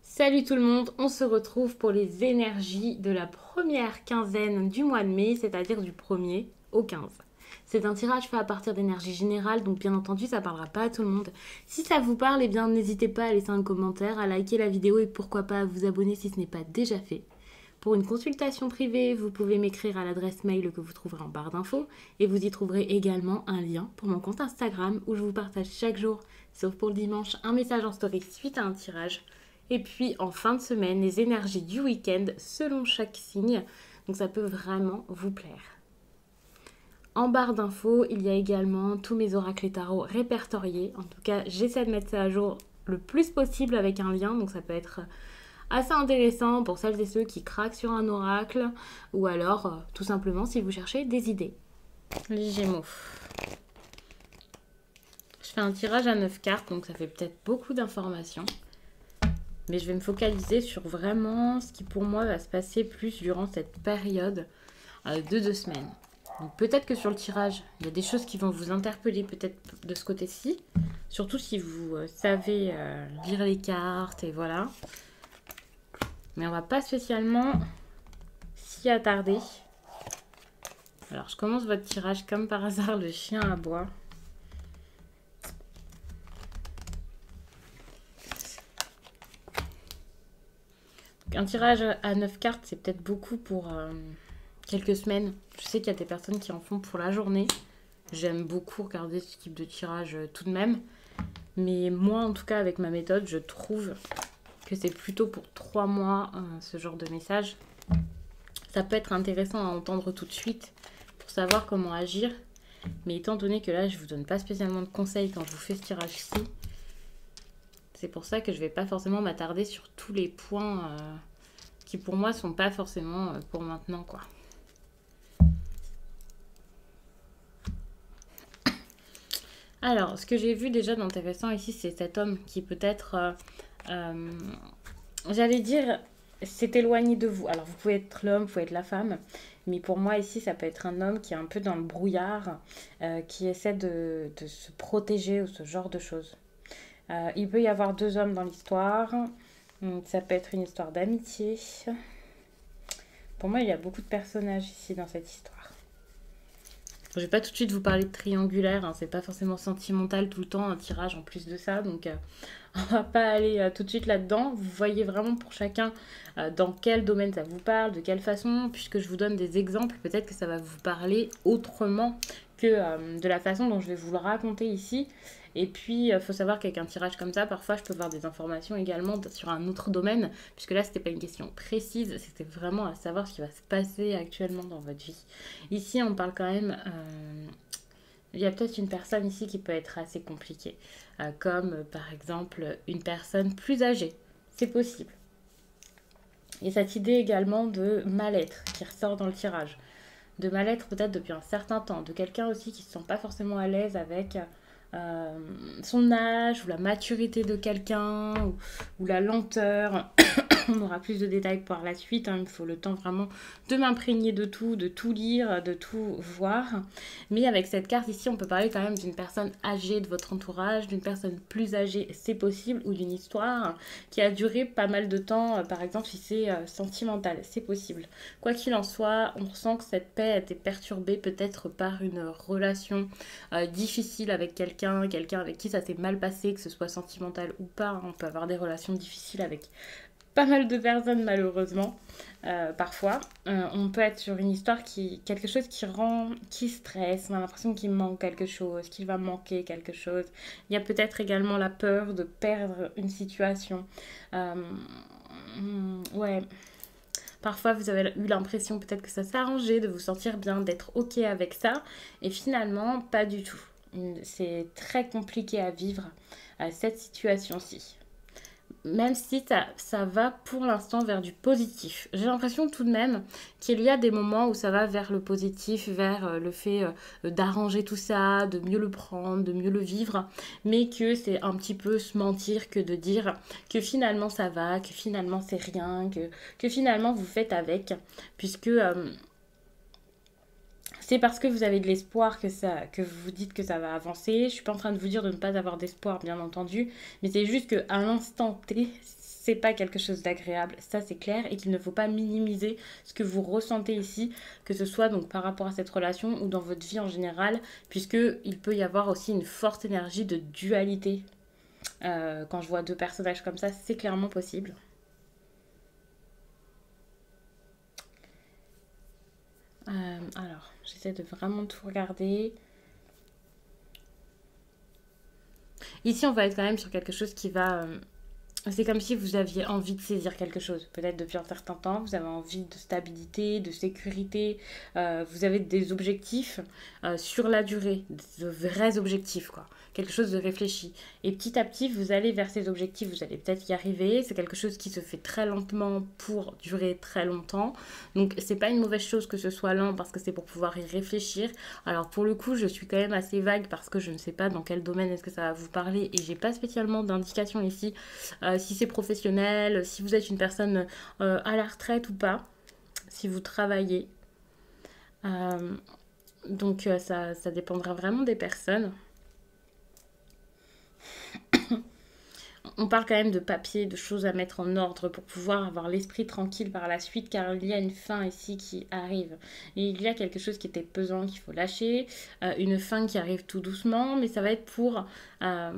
Salut tout le monde, on se retrouve pour les énergies de la première quinzaine du mois de mai, c'est-à-dire du 1er au 15. C'est un tirage fait à partir d'énergie générale, donc bien entendu ça parlera pas à tout le monde. Si ça vous parle, eh bien n'hésitez pas à laisser un commentaire, à liker la vidéo et pourquoi pas à vous abonner si ce n'est pas déjà fait. Pour une consultation privée, vous pouvez m'écrire à l'adresse mail que vous trouverez en barre d'infos et vous y trouverez également un lien pour mon compte Instagram où je vous partage chaque jour, sauf pour le dimanche, un message en story suite à un tirage. Et puis en fin de semaine, les énergies du week-end selon chaque signe. Donc ça peut vraiment vous plaire. En barre d'infos, il y a également tous mes oracles et tarots répertoriés. En tout cas, j'essaie de mettre ça à jour le plus possible avec un lien. Donc ça peut être assez intéressant pour celles et ceux qui craquent sur un oracle. Ou alors, tout simplement, si vous cherchez des idées. Les Gémeaux. Je fais un tirage à 9 cartes, donc ça fait peut-être beaucoup d'informations. Mais je vais me focaliser sur vraiment ce qui pour moi va se passer plus durant cette période de 2 semaines. Donc peut-être que sur le tirage, il y a des choses qui vont vous interpeller peut-être de ce côté-ci. Surtout si vous savez lire les cartes et voilà. Mais on va pas spécialement s'y attarder. Alors je commence votre tirage comme par hasard, le chien à bois. Un tirage à 9 cartes, c'est peut-être beaucoup pour quelques semaines. Je sais qu'il y a des personnes qui en font pour la journée. J'aime beaucoup regarder ce type de tirage tout de même. Mais moi, en tout cas, avec ma méthode, je trouve que c'est plutôt pour 3 mois ce genre de message. Ça peut être intéressant à entendre tout de suite pour savoir comment agir. Mais étant donné que là, je ne vous donne pas spécialement de conseils quand je vous fais ce tirage-ci, c'est pour ça que je ne vais pas forcément m'attarder sur tous les points qui pour moi sont pas forcément pour maintenant quoi. Alors, ce que j'ai vu déjà d'intéressant ici, c'est cet homme qui peut-être, j'allais dire, s'est éloigné de vous. Alors, vous pouvez être l'homme, vous pouvez être la femme, mais pour moi ici, ça peut être un homme qui est un peu dans le brouillard, qui essaie de se protéger ou ce genre de choses. Il peut y avoir 2 hommes dans l'histoire. Ça peut être une histoire d'amitié. Pour moi, il y a beaucoup de personnages ici dans cette histoire. Je vais pas tout de suite vous parler de triangulaire, hein, c'est pas forcément sentimental tout le temps, un tirage en plus de ça, donc on va pas aller tout de suite là-dedans. Vous voyez vraiment pour chacun dans quel domaine ça vous parle, de quelle façon, puisque je vous donne des exemples, peut-être que ça va vous parler autrement que de la façon dont je vais vous le raconter ici. Et puis, il faut savoir qu'avec un tirage comme ça, parfois, je peux avoir des informations également sur un autre domaine, puisque là, c'était pas une question précise, c'était vraiment à savoir ce qui va se passer actuellement dans votre vie. Ici, on parle quand même... il y a peut-être une personne ici qui peut être assez compliquée, comme par exemple une personne plus âgée. C'est possible. Et cette idée également de mal-être qui ressort dans le tirage. De mal-être peut-être depuis un certain temps, de quelqu'un aussi qui ne se sent pas forcément à l'aise avec son âge ou la maturité de quelqu'un ou la lenteur. On aura plus de détails par la suite, hein. Il faut le temps vraiment de m'imprégner de tout lire, de tout voir. Mais avec cette carte ici, on peut parler quand même d'une personne âgée de votre entourage, d'une personne plus âgée, c'est possible, ou d'une histoire qui a duré pas mal de temps, par exemple si c'est sentimental, c'est possible. Quoi qu'il en soit, on ressent que cette paix a été perturbée peut-être par une relation difficile avec quelqu'un avec qui ça s'est mal passé, que ce soit sentimental ou pas, hein. On peut avoir des relations difficiles avec pas mal de personnes malheureusement, parfois. On peut être sur une histoire quelque chose qui stresse, on a l'impression qu'il manque quelque chose, qu'il va manquer quelque chose. Il y a peut-être également la peur de perdre une situation. Ouais. Parfois, vous avez eu l'impression peut-être que ça s'est arrangé, de vous sentir bien, d'être OK avec ça. Et finalement, pas du tout. C'est très compliqué à vivre cette situation-ci. Même si ça va pour l'instant vers du positif. J'ai l'impression tout de même qu'il y a des moments où ça va vers le positif, vers le fait d'arranger tout ça, de mieux le prendre, de mieux le vivre, mais que c'est un petit peu se mentir que de dire que finalement ça va, que finalement c'est rien, que finalement vous faites avec, puisque c'est parce que vous avez de l'espoir que vous vous dites que ça va avancer. Je suis pas en train de vous dire de ne pas avoir d'espoir, bien entendu, mais c'est juste qu'à l'instant T, c'est pas quelque chose d'agréable, ça c'est clair, et qu'il ne faut pas minimiser ce que vous ressentez ici, que ce soit donc par rapport à cette relation ou dans votre vie en général, puisque il peut y avoir aussi une forte énergie de dualité. Quand je vois deux personnages comme ça, c'est clairement possible. Alors, j'essaie de vraiment tout regarder. Ici, on va être quand même sur quelque chose qui va c'est comme si vous aviez envie de saisir quelque chose. Peut-être depuis un certain temps, vous avez envie de stabilité, de sécurité. Vous avez des objectifs sur la durée, de vrais objectifs, quoi. Quelque chose de réfléchi. Et petit à petit, vous allez vers ces objectifs, vous allez peut-être y arriver. C'est quelque chose qui se fait très lentement pour durer très longtemps. Donc, c'est pas une mauvaise chose que ce soit lent parce que c'est pour pouvoir y réfléchir. Alors, pour le coup, je suis quand même assez vague parce que je ne sais pas dans quel domaine est-ce que ça va vous parler et j'ai pas spécialement d'indication ici si c'est professionnel, si vous êtes une personne à la retraite ou pas, si vous travaillez. Euh, donc ça dépendra vraiment des personnes. On parle quand même de papier, de choses à mettre en ordre pour pouvoir avoir l'esprit tranquille par la suite, car il y a une fin ici qui arrive. Et il y a quelque chose qui était pesant qu'il faut lâcher, une fin qui arrive tout doucement, mais ça va être pour, euh,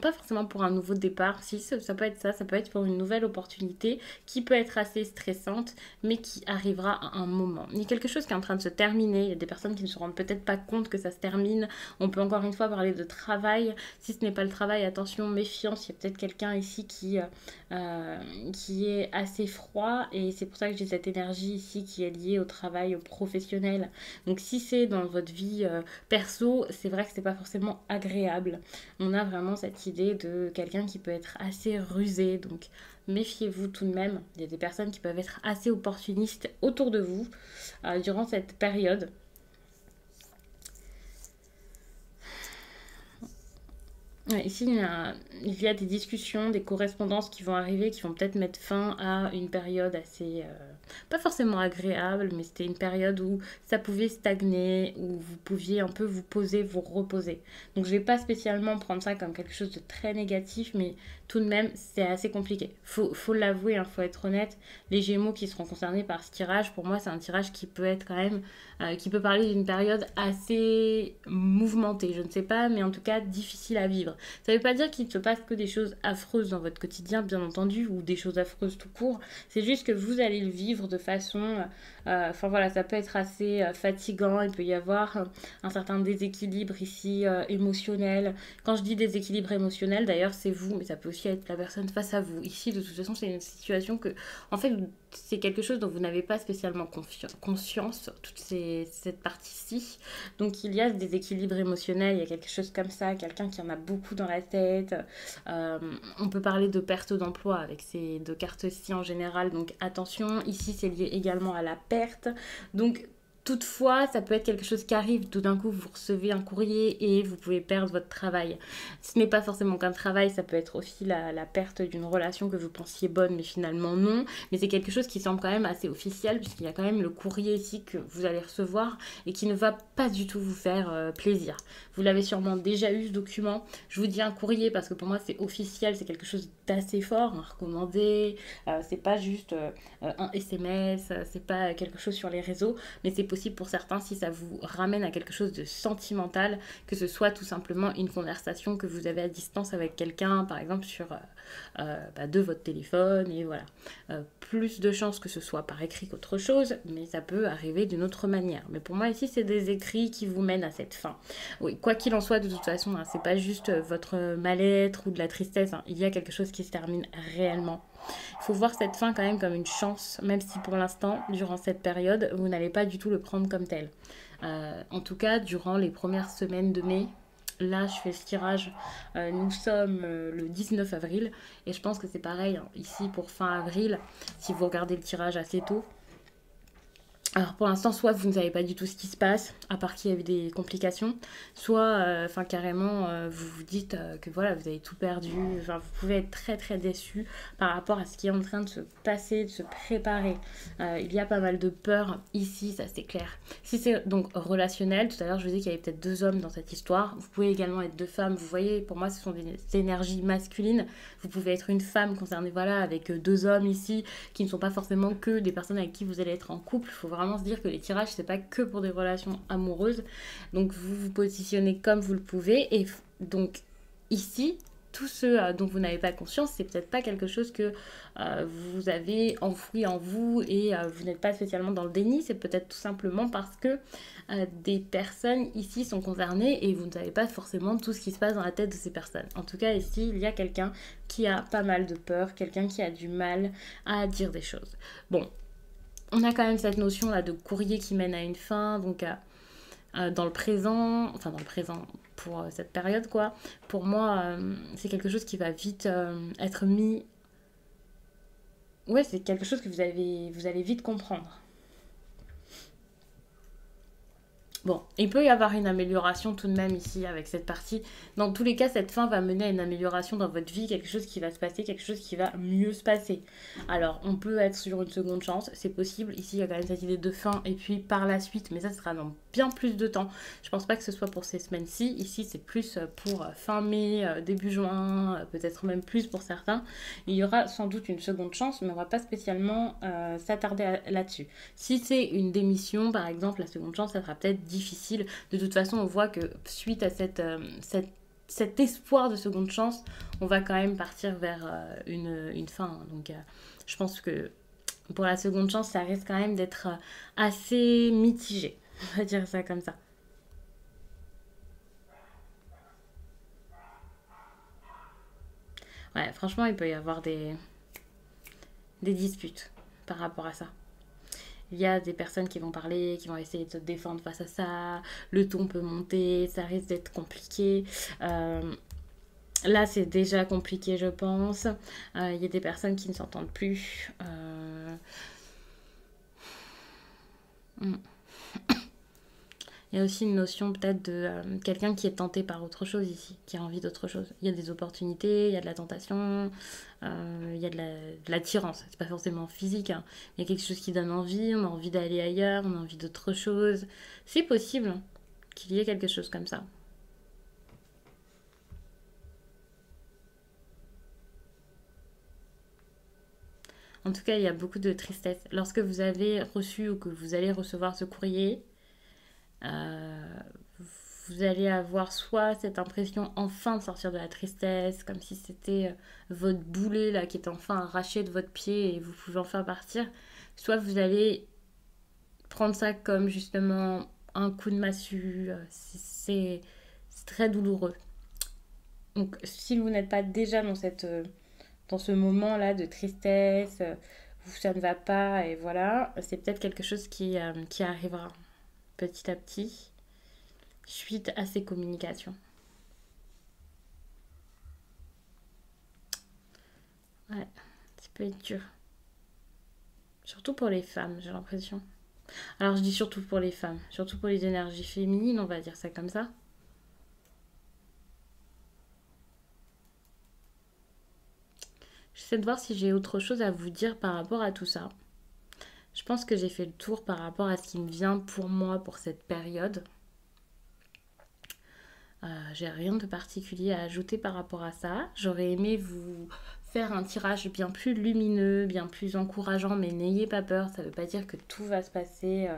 pas forcément pour un nouveau départ, si ça peut être ça, ça peut être pour une nouvelle opportunité qui peut être assez stressante, mais qui arrivera à un moment. Il y a quelque chose qui est en train de se terminer, il y a des personnes qui ne se rendent peut-être pas compte que ça se termine. On peut encore une fois parler de travail, si ce n'est pas le travail, attention, méfiance, il y a peut-être quelqu'un ici qui est assez froid et c'est pour ça que j'ai cette énergie ici qui est liée au travail, au professionnel. Donc si c'est dans votre vie perso, c'est vrai que c'est pas forcément agréable. On a vraiment cette idée de quelqu'un qui peut être assez rusé, donc méfiez-vous tout de même. Il y a des personnes qui peuvent être assez opportunistes autour de vous durant cette période. Ouais, ici, il y a des discussions, des correspondances qui vont arriver, qui vont peut-être mettre fin à une période assez, pas forcément agréable, mais c'était une période où ça pouvait stagner, où vous pouviez un peu vous poser, vous reposer. Donc je vais pas spécialement prendre ça comme quelque chose de très négatif, mais tout de même, c'est assez compliqué. Faut l'avouer, hein, faut être honnête. Les Gémeaux qui seront concernés par ce tirage, pour moi, c'est un tirage qui peut être quand même, qui peut parler d'une période assez mouvementée. Je ne sais pas, mais en tout cas difficile à vivre. Ça ne veut pas dire qu'il ne se passe que des choses affreuses dans votre quotidien, bien entendu, ou des choses affreuses tout court. C'est juste que vous allez le vivre de façon... Enfin voilà, ça peut être assez fatigant. Il peut y avoir un certain déséquilibre ici émotionnel. Quand je dis déséquilibre émotionnel, d'ailleurs, c'est vous, mais ça peut aussi être la personne face à vous. Ici, de toute façon, c'est une situation que... En fait, c'est quelque chose dont vous n'avez pas spécialement conscience, cette partie-ci. Donc il y a ce déséquilibre émotionnel, il y a quelque chose comme ça, quelqu'un qui en a beaucoup dans la tête. Euh, on peut parler de perte d'emploi avec ces deux cartes-ci en général, donc attention, ici c'est lié également à la perte. Donc toutefois, ça peut être quelque chose qui arrive, tout d'un coup vous recevez un courrier et vous pouvez perdre votre travail. Ce n'est pas forcément qu'un travail, ça peut être aussi la perte d'une relation que vous pensiez bonne mais finalement non. Mais c'est quelque chose qui semble quand même assez officiel puisqu'il y a quand même le courrier ici que vous allez recevoir et qui ne va pas du tout vous faire plaisir. Vous l'avez sûrement déjà eu ce document. Je vous dis un courrier parce que pour moi c'est officiel, c'est quelque chose d'assez fort, un recommandé. C'est pas juste un SMS, c'est pas quelque chose sur les réseaux, mais c'est possible pour certains si ça vous ramène à quelque chose de sentimental, que ce soit tout simplement une conversation que vous avez à distance avec quelqu'un, par exemple sur de votre téléphone, et voilà. Plus de chances que ce soit par écrit qu'autre chose, mais ça peut arriver d'une autre manière. Mais pour moi ici, c'est des écrits qui vous mènent à cette fin. Oui, quoi qu'il en soit, de toute façon, hein, c'est pas juste votre mal-être ou de la tristesse, hein, il y a quelque chose qui se termine réellement. Il faut voir cette fin quand même comme une chance, même si pour l'instant, durant cette période, vous n'allez pas du tout le prendre comme tel. En tout cas, durant les premières semaines de mai, là, je fais ce tirage. Nous sommes le 19 avril et je pense que c'est pareil hein, ici pour fin avril. Si vous regardez le tirage assez tôt, Alors pour l'instant, soit vous ne savez pas du tout ce qui se passe, à part qu'il y avait des complications, soit enfin carrément vous vous dites que voilà, vous avez tout perdu, enfin, vous pouvez être très très déçu par rapport à ce qui est en train de se passer, de se préparer. Il y a pas mal de peur ici, ça c'est clair. Si c'est donc relationnel, tout à l'heure je vous ai dit qu'il y avait peut-être deux hommes dans cette histoire, vous pouvez également être deux femmes, vous voyez, pour moi ce sont des énergies masculines, vous pouvez être une femme concernée voilà, avec deux hommes ici, qui ne sont pas forcément que des personnes avec qui vous allez être en couple. Il faut vraiment se dire que les tirages, c'est pas que pour des relations amoureuses. Donc vous vous positionnez comme vous le pouvez. Et donc ici, tout ce dont vous n'avez pas conscience, c'est peut-être pas quelque chose que vous avez enfoui en vous et vous n'êtes pas spécialement dans le déni. C'est peut-être tout simplement parce que des personnes ici sont concernées et vous ne savez pas forcément tout ce qui se passe dans la tête de ces personnes. En tout cas, ici, il y a quelqu'un qui a pas mal de peur, quelqu'un qui a du mal à dire des choses. Bon, on a quand même cette notion là de courrier qui mène à une fin, donc dans le présent, enfin dans le présent pour cette période quoi, pour moi c'est quelque chose qui va vite être mis... Ouais, c'est quelque chose que vous allez vite comprendre. Bon, il peut y avoir une amélioration tout de même ici avec cette partie. Dans tous les cas, cette fin va mener à une amélioration dans votre vie, quelque chose qui va se passer, quelque chose qui va mieux se passer. Alors, on peut être sur une seconde chance, c'est possible. Ici, il y a quand même cette idée de fin et puis par la suite, mais ça sera dans bien plus de temps. Je pense pas que ce soit pour ces semaines-ci. Ici, c'est plus pour fin mai, début juin, peut-être même plus pour certains. Il y aura sans doute une seconde chance, mais on va pas spécialement s'attarder là-dessus. Si c'est une démission, par exemple, la seconde chance, ça sera peut-être difficile. De toute façon, on voit que suite à cet espoir de seconde chance, on va quand même partir vers une fin. Donc, je pense que pour la seconde chance, ça risque quand même d'être assez mitigé. On va dire ça comme ça. Ouais, franchement, il peut y avoir des disputes par rapport à ça. Il y a des personnes qui vont parler, qui vont essayer de se défendre face à ça. Le ton peut monter, ça risque d'être compliqué. Euh, Là, c'est déjà compliqué, je pense. Il y a des personnes qui ne s'entendent plus. Mm. Il y a aussi une notion peut-être de quelqu'un qui est tenté par autre chose ici, qui a envie d'autre chose. Il y a des opportunités, il y a de la tentation, il y a de l'attirance. C'est pas forcément physique, hein. Il y a quelque chose qui donne envie, on a envie d'aller ailleurs, on a envie d'autre chose. C'est possible hein, qu'il y ait quelque chose comme ça. En tout cas, il y a beaucoup de tristesse. Lorsque vous avez reçu ou que vous allez recevoir ce courrier, euh, vous allez avoir soit cette impression enfin de sortir de la tristesse, comme si c'était votre boulet là qui est enfin arraché de votre pied et vous pouvez enfin partir, soit vous allez prendre ça comme justement un coup de massue, c'est très douloureux. Donc si vous n'êtes pas déjà dans dans ce moment là de tristesse, ça ne va pas et voilà, c'est peut-être quelque chose qui arrivera petit à petit suite à ces communications. Ouais, ça peut être dur. Surtout pour les femmes, j'ai l'impression. Alors je dis surtout pour les femmes, surtout pour les énergies féminines, on va dire ça comme ça. J'essaie de voir si j'ai autre chose à vous dire par rapport à tout ça. Je pense que j'ai fait le tour par rapport à ce qui me vient pour moi pour cette période. J'ai rien de particulier à ajouter par rapport à ça. J'aurais aimé vous faire un tirage bien plus lumineux, bien plus encourageant, mais n'ayez pas peur. Ça ne veut pas dire que tout va se passer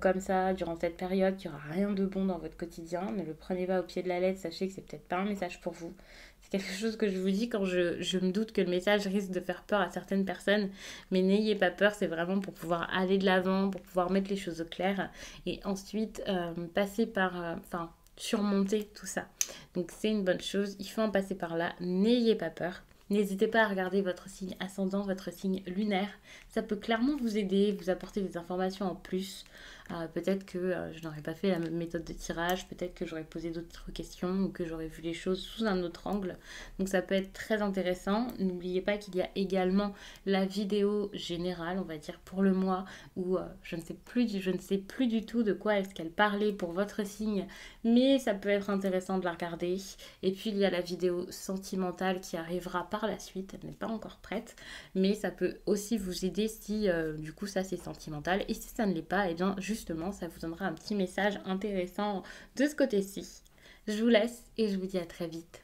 comme ça durant cette période, qu'il n'y aura rien de bon dans votre quotidien. Ne le prenez pas au pied de la lettre, sachez que c'est peut-être pas un message pour vous. C'est quelque chose que je vous dis quand je me doute que le message risque de faire peur à certaines personnes, mais n'ayez pas peur, c'est vraiment pour pouvoir aller de l'avant, pour pouvoir mettre les choses au clair et ensuite passer par... Enfin, surmonter tout ça. Donc c'est une bonne chose, il faut en passer par là, n'ayez pas peur. N'hésitez pas à regarder votre signe ascendant, votre signe lunaire. Ça peut clairement vous aider, vous apporter des informations en plus. Peut-être que je n'aurais pas fait la même méthode de tirage, peut-être que j'aurais posé d'autres questions ou que j'aurais vu les choses sous un autre angle. Donc ça peut être très intéressant. N'oubliez pas qu'il y a également la vidéo générale, on va dire pour le mois, où je ne sais plus du tout de quoi est-ce qu'elle parlait pour votre signe, mais ça peut être intéressant de la regarder. Et puis il y a la vidéo sentimentale qui arrivera par la suite, elle n'est pas encore prête, mais ça peut aussi vous aider si du coup ça c'est sentimental. Et si ça ne l'est pas, et bien justement ça vous donnera un petit message intéressant de ce côté-ci. Je vous laisse et je vous dis à très vite.